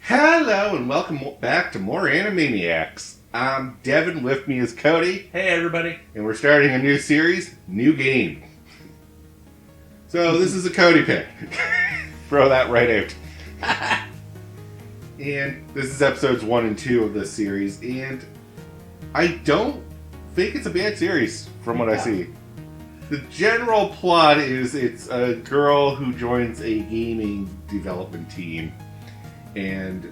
Hello and welcome back to more Animeniacs. I'm Devin, with me is Cody, Hey everybody. and we're starting a new series, New Game. So this is a Cody pick. Throw that right out. And this is episodes 1 and 2 of this series, and I don't think it's a bad series from what I see. The general plot is it's a girl who joins a gaming development team, and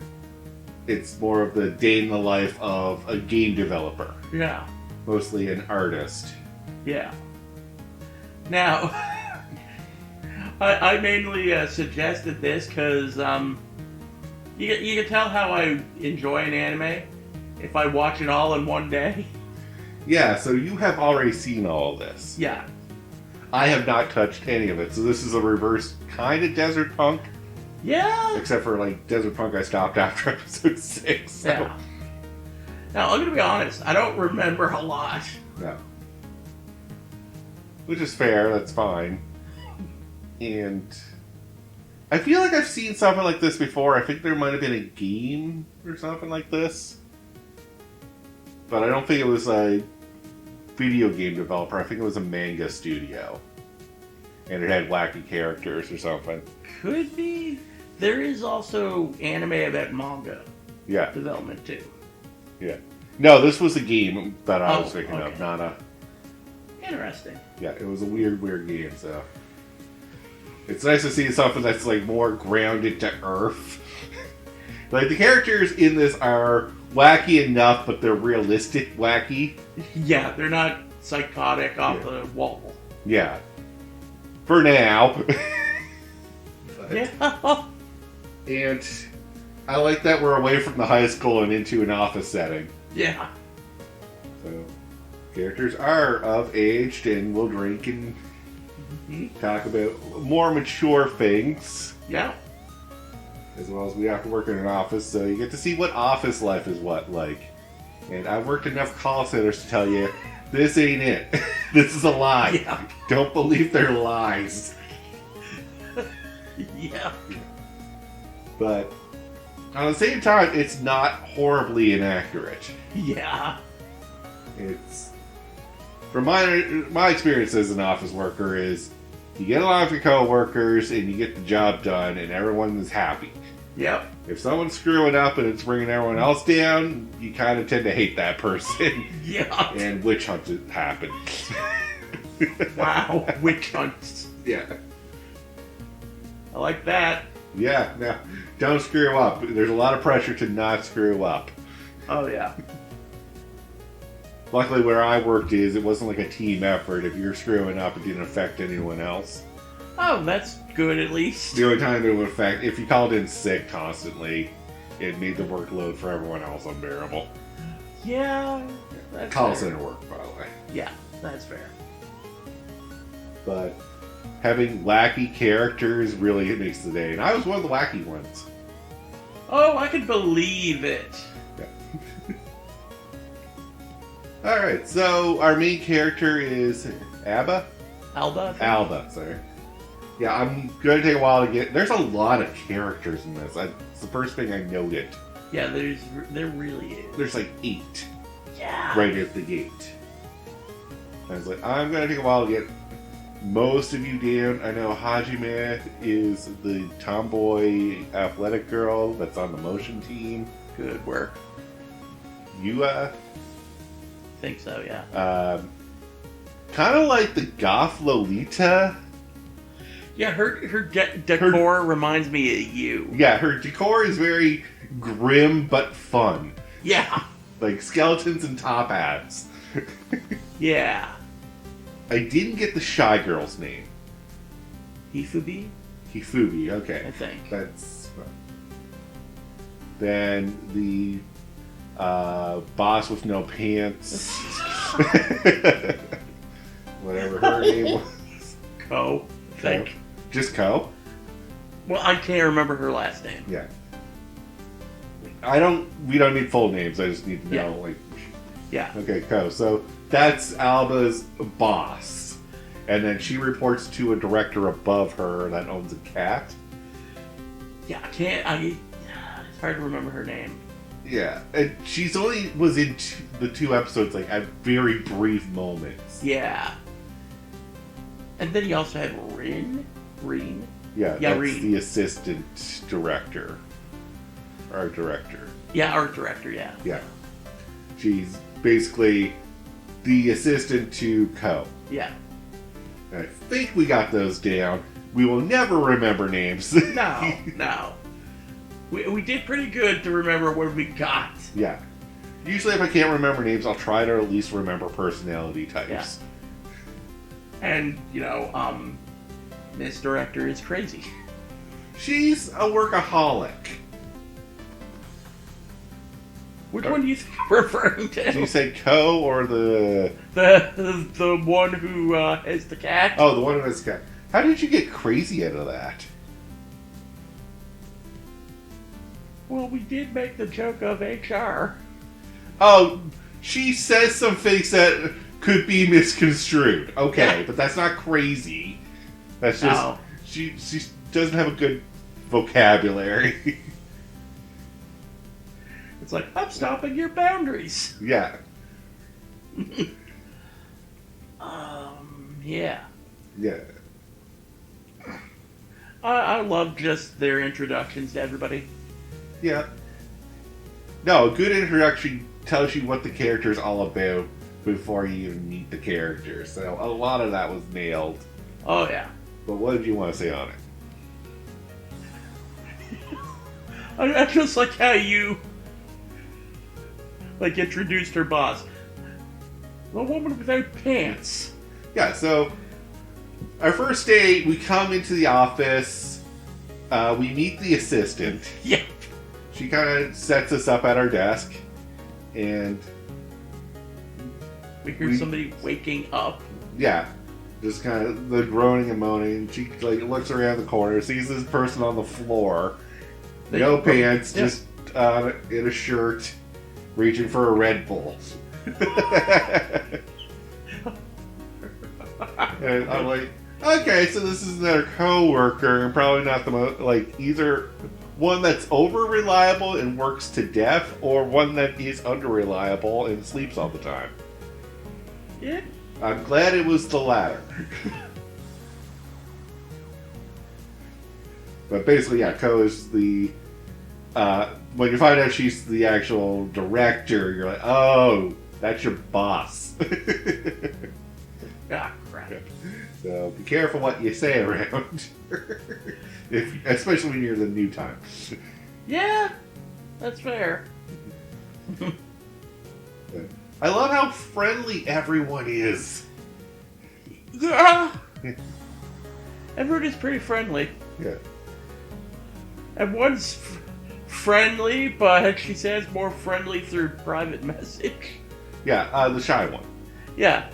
it's more of the day in the life of a game developer. Yeah. Mostly an artist. Yeah. Now, I mainly suggested this because you can tell how I enjoy an anime if I watch it all in one day. Yeah, so you have already seen all of this. Yeah. I have not touched any of it, so this is a reverse kind of Desert Punk. Yeah. Except for, like, Desert Punk I stopped after episode 6. So. Yeah. Now, I'm going to be honest. I don't remember a lot. No. Which is fair, that's fine. And I feel like I've seen something like this before. I think there might have been a game or something like this. But I don't think it was a video game developer. I think it was a manga studio. And it had wacky characters or something. Could be. There is also anime about manga Yeah. development too. Yeah. No, this was a game that I was thinking of, okay. not a... Interesting. Yeah, it was a weird game, so... It's nice to see something that's, like, more grounded to Earth. Like, the characters in this are wacky enough, but they're realistic wacky. Yeah, they're not psychotic off the wall. Yeah. For now. But- Yeah. And I like that we're away from the high school and into an office setting. Yeah. So, characters are of age and will drink and talk about more mature things. Yeah. As well as we have to work in an office, so you get to see what office life is like. And I've worked enough call centers to tell you, this ain't it. This is a lie. Yeah. Don't believe their lies. Yeah. But at the same time, it's not horribly inaccurate. Yeah. It's from my experience as an office worker is you get along with your coworkers and you get the job done and everyone is happy. Yep. If someone's screwing up and it's bringing everyone else down, you kind of tend to hate that person. Yeah. And witch hunts happen. Wow. Witch hunts. Yeah. I like that. Yeah, no, don't screw up. There's a lot of pressure to not screw up. Oh yeah. Luckily, where I worked it wasn't like a team effort. If you're screwing up, it didn't affect anyone else. Oh, that's good at least. The only time it would affect, if you called in sick constantly, it made the workload for everyone else unbearable. Yeah. That's Call fair. center work, by the way. Yeah, that's fair. But having wacky characters really makes the day. And I was one of the wacky ones. Oh, I can believe it. Alright, so our main character is Alba? Alba. I think? Alba, sorry. Yeah, I'm going to take a while to get... There's a lot of characters in this. It's the first thing I noted. Yeah, there really is. There's like 8 Yeah. right at the gate. I was like, I'm going to take a while to get most of you down. I know Hajime is the tomboy athletic girl that's on the motion team. Good work. Yua, Think so. Yeah. kind of like the goth Lolita. Yeah. Her decor reminds me of you. Yeah, her decor is very grim but fun. Yeah. Like skeletons and top hats. Yeah. I didn't get the shy girl's name. Hifubi, Hifubi, okay. I think. That's fun. Then the boss with no pants. Whatever her name was. Ko, I think. Just Ko? Well, I can't remember her last name. Yeah. We don't need full names, I just need to know, like... Yeah. Okay, Ko. So, that's Alba's boss. And then she reports to a director above her that owns a cat. Yeah, I can't. It's hard to remember her name. Yeah, and she's only was in the 2 episodes, like, at very brief moments. Yeah. And then you also had Reen? Yeah, Yeah, that's Reen. the assistant director. Art director. Yeah, art director, yeah. Yeah. She's basically the assistant to Ko. Yeah. And I think we got those down. We will never remember names. No. We did pretty good to remember what we got. Yeah. Usually if I can't remember names, I'll try to at least remember personality types. Yeah. And, Miss Director is crazy. She's a workaholic. Which one do you think I'm referring to? Did you say Ko or the one who is the cat? Oh, the one who has cat. How did you get crazy out of that? Well, we did make the joke of HR. Oh, she says some things that could be misconstrued. Okay, Yeah. but that's not crazy. That's just No. she doesn't have a good vocabulary. It's like, I'm stopping your boundaries. Yeah. Yeah. Yeah. I love just their introductions to everybody. Yeah. No, a good introduction tells you what the character's all about before you even meet the character. So a lot of that was nailed. Oh, yeah. But what did you want to say on it? I just like how you introduced her boss. The woman without pants. Yeah, so our first day, we come into the office. We meet the assistant. Yeah. She kind of sets us up at our desk, and We hear somebody waking up. yeah, just kind of the groaning and moaning. She looks around the corner, sees this person on the floor, no pants, Yeah. just in a shirt, reaching for a Red Bull. And I'm like, okay, so this is another coworker, and probably not the most, either one that's over reliable and works to death, or one that is under reliable and sleeps all the time. Yeah. I'm glad it was the latter. But basically, yeah, Ko is the. When you find out she's the actual director, you're like, oh, that's your boss. Ah, crap. So be careful what you say around her. Especially when you're the new time. Yeah, that's fair. I love how friendly everyone is. Yeah. Everyone is pretty friendly. Yeah. And one's friendly, but she says more friendly through private message. Yeah, the shy one. Yeah.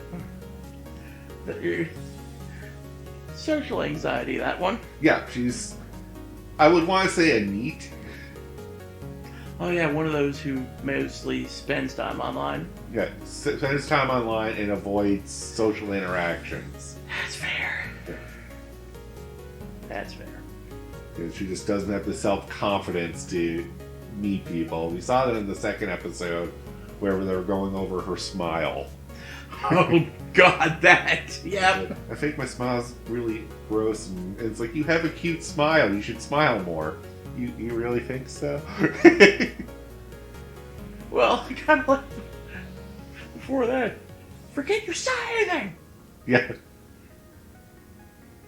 Social anxiety, that one. Yeah, she's. I would want to say a neat. Oh yeah, one of those who mostly spends time online. Yeah, spends time online and avoids social interactions. That's fair. Yeah. That's fair. And she just doesn't have the self-confidence to meet people. We saw that in the second episode where they were going over her smile. Oh god, that. Yep. I think my smile's really gross, and it's like, you have a cute smile. You should smile more. You really think so? Well, kind of like before that. Forget your sizing. Yeah.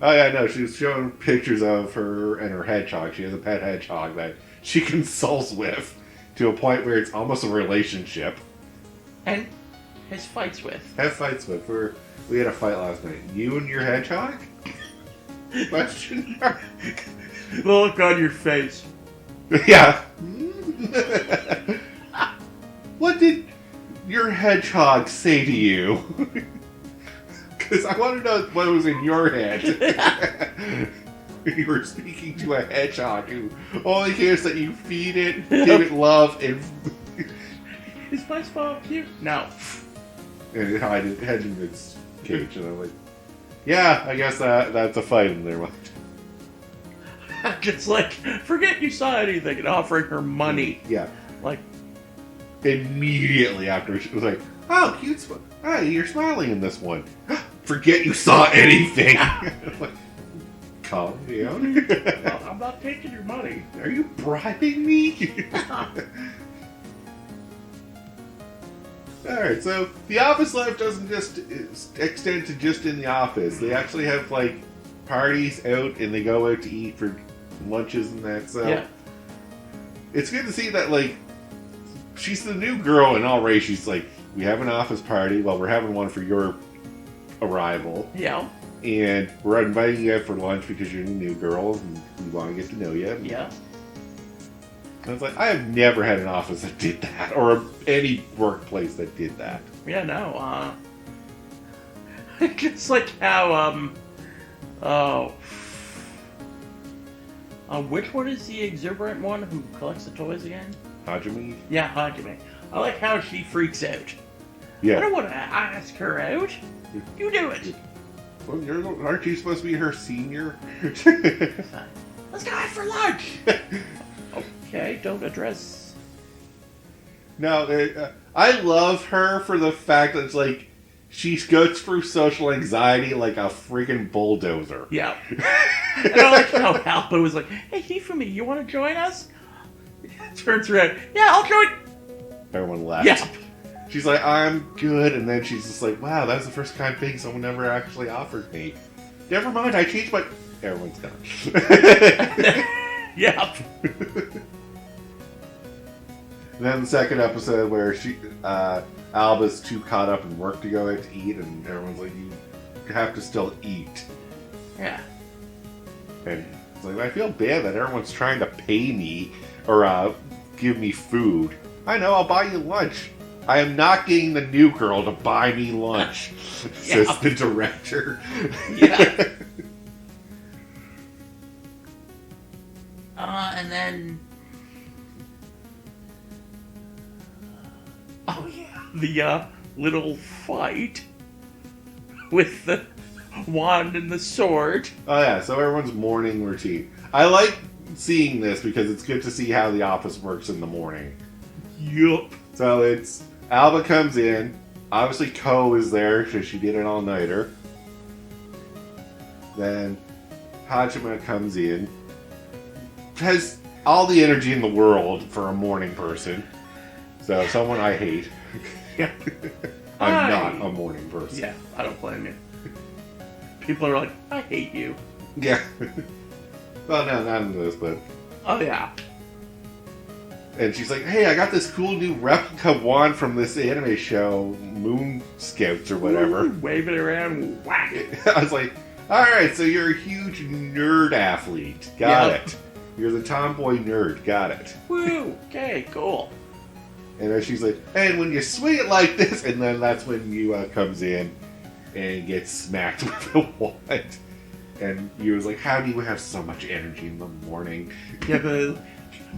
Oh yeah, no, she was showing pictures of her and her hedgehog. She has a pet hedgehog that she consults with to a point where it's almost a relationship. And has fights with. Have fights with. We had a fight last night. You and your hedgehog? Question mark. The look on your face. Yeah. What did your hedgehog say to you? Because I want to know what was in your head. You were speaking to a hedgehog who only cares that you feed it, give it love, and... Is my smile cute? No. And it hid in its cage, and I'm like, yeah, I guess that's a fight in their mind. Just like, forget you saw anything, and offering her money. Yeah. Like, Immediately after she was like, oh, cute smile. Hey, you're smiling in this one. Forget you saw anything. Like, calm down. well, I'm not taking your money. Are you bribing me? Alright, so the office life doesn't just extend to just in the office. They actually have, like, parties out, and they go out to eat for lunches and that, so... Yeah. It's good to see that, like, she's the new girl, and already she's like, we have an office party, well, we're having one for your arrival. Yeah. And we're inviting you out for lunch because you're the new girl, and we want to get to know you. Yeah. And it's like, I have never had an office that did that, or any workplace that did that. Yeah, no, it's like how, which one is the exuberant one who collects the toys again? Hajime? Yeah, Hajime. I like how she freaks out. Yeah. I don't want to ask her out. You do it. Well, aren't you supposed to be her senior? Let's go out for lunch. Okay, don't address. No, I love her for the fact that it's like, she goes through social anxiety like a freaking bulldozer. Yeah. And I like how Alba was like, hey, Hifumi, you want to join us? Turns around, yeah, I'll join. Everyone left. Yeah. She's like, I'm good, and then she's just like, wow, that's the first kind of thing someone ever actually offered me. Never mind, I changed my... Everyone's done. Yep. And then the second episode where Alba's too caught up in work to go out to eat, and everyone's like, you have to still eat. Yeah. And it's like, I feel bad that everyone's trying to pay me or give me food. I know, I'll buy you lunch. I am not getting the new girl to buy me lunch, says the director. Yeah. And then... Oh, yeah. The, little fight with the wand and the sword. Oh, yeah, so everyone's morning routine. I like seeing this because it's good to see how the office works in the morning. Yup. So it's... Alba comes in. Obviously, Ko is there because she did an all-nighter. Then Hajime comes in. Has all the energy in the world for a morning person. So, someone I hate. Yeah. I'm not a morning person. Yeah, I don't blame you. People are like, I hate you. Yeah. Well, no, not in this, but... Oh, yeah. And she's like, hey, I got this cool new replica wand from this anime show, Moon Scouts or whatever. Ooh, wave it around, whack. I was like, alright, so you're a huge nerd athlete. Got it. You're the tomboy nerd. Got it. Woo! Okay, cool. And then she's like, and when you swing it like this, and then that's when you comes in and gets smacked with the wand. And you was like, how do you have so much energy in the morning? Yeah, but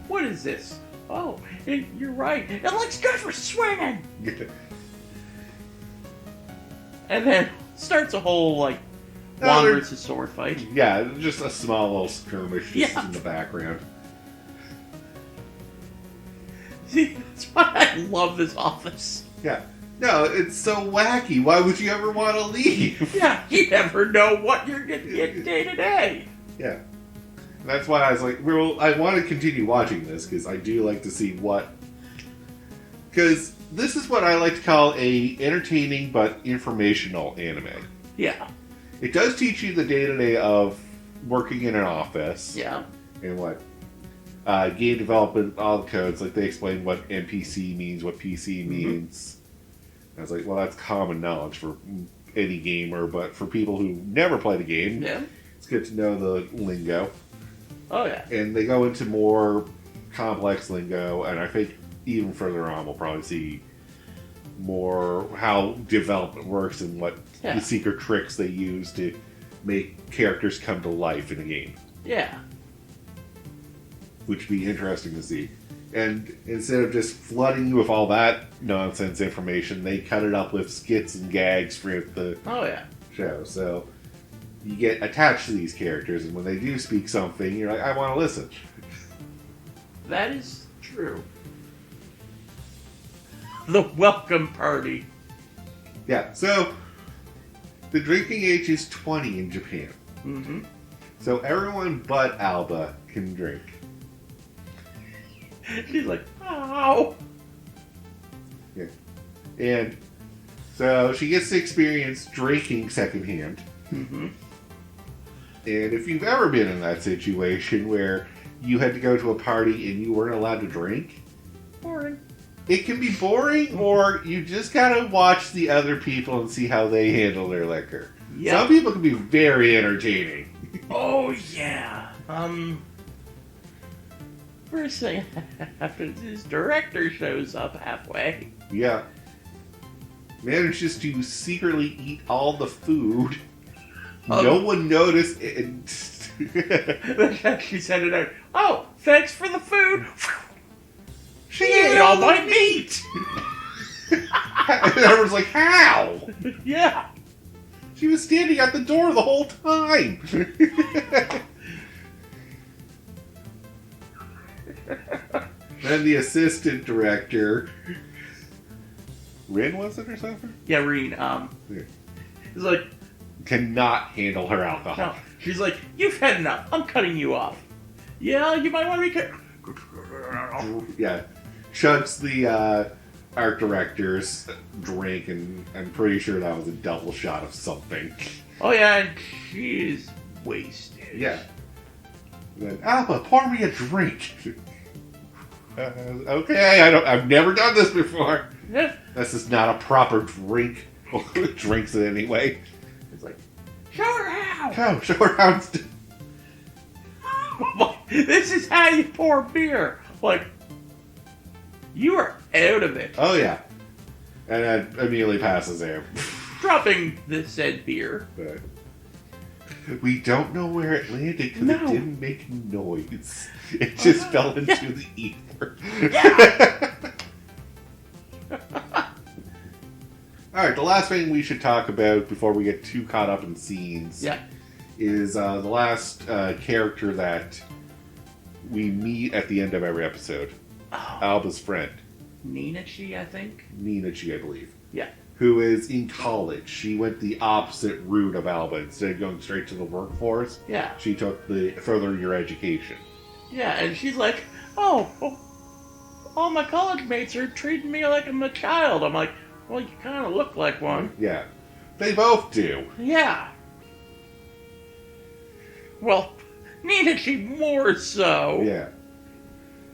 what is this? Oh, you're right. It looks good for swinging. And then starts a whole like wand versus sword fight. Yeah, just a small little skirmish just in the background. See, that's why I love this office. Yeah. No, it's so wacky. Why would you ever want to leave? Yeah, you never know what you're going to get day to day. Yeah. And that's why I was like, well, I want to continue watching this, because I do like to see what... Because this is what I like to call a entertaining but informational anime. Yeah. It does teach you the day-to-day of working in an office. Yeah. And what game development, all the codes. Like, they explain what NPC means, what PC means. I was like, well, that's common knowledge for any gamer, but for people who never play the game, it's good to know the lingo. Oh, yeah. And they go into more complex lingo, and I think even further on we'll probably see more how development works and what the secret tricks they use to make characters come to life in a game. Yeah. Which would be interesting to see. And instead of just flooding you with all that nonsense information, they cut it up with skits and gags for the show. So you get attached to these characters, and when they do speak something, you're like, I want to listen. That is true. The welcome party. Yeah, so the drinking age is 20 in Japan. Mm-hmm. So everyone but Alba can drink. She's like, ow. Yeah. And so she gets to experience drinking secondhand. Mm-hmm. And if you've ever been in that situation where you had to go to a party and you weren't allowed to drink, Boring. it can be boring, or you just gotta watch the other people and see how they handle their liquor. Yep. Some people can be very entertaining. Oh, yeah. First thing happens is director shows up halfway. Yeah. Manages to secretly eat all the food. No one noticed. She sent it out. Oh, thanks for the food. She ate all my meat! And everyone's like, how? Yeah. She was standing at the door the whole time. Then the assistant director, Rin, was it, or something? Yeah, Reen, he's like, cannot handle her alcohol. no. She's like, you've had enough. I'm cutting you off. Yeah, you might want to be careful. Yeah. Chugs the art director's drink, and I'm pretty sure that was a double shot of something. Oh, yeah, she's wasted. Yeah. Then, Alba, pour me a drink. Okay, I've never done this before. Yeah. This is not a proper drink. Drinks it anyway. It's like, show her how. Go, show her how it's done. This is how you pour beer. Like, you are out of it. Oh, yeah. And then immediately passes out. Dropping the said beer. But we don't know where it landed because No. it didn't make noise. It just fell into the ether. Yeah. Alright, the last thing we should talk about before we get too caught up in scenes Yeah. is the last character that we meet at the end of every episode. Oh, Alba's friend, Ninachi, I think. Ninachi, I believe. Yeah. Who is in college. She went the opposite route of Alba. Instead of going straight to the workforce, Yeah. she took the further your education. Yeah, and she's like, oh, all my college mates are treating me like I'm a child. I'm like, well, you kind of look like one. Yeah. They both do. Yeah. Well, Ninachi more so. Yeah.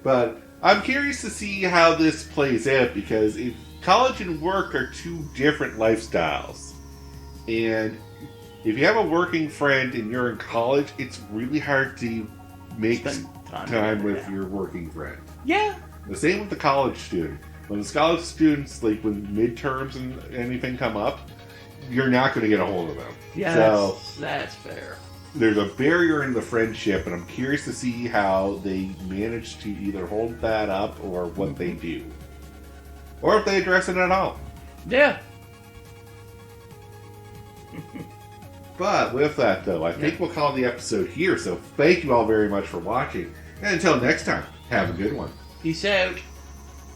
But I'm curious to see how this plays out, because if college and work are two different lifestyles. And if you have a working friend and you're in college, it's really hard to make Spend time with yeah. your working friend. Yeah. The same with the college student. When the college students, like when midterms and anything come up, you're not going to get a hold of them. Yeah, So that's fair. there's a barrier in the friendship, and I'm curious to see how they manage to either hold that up or what they do. Or if they address it at all. Yeah. But with that, though, I think we'll call the episode here. So thank you all very much for watching. And until next time, have a good one. Peace out.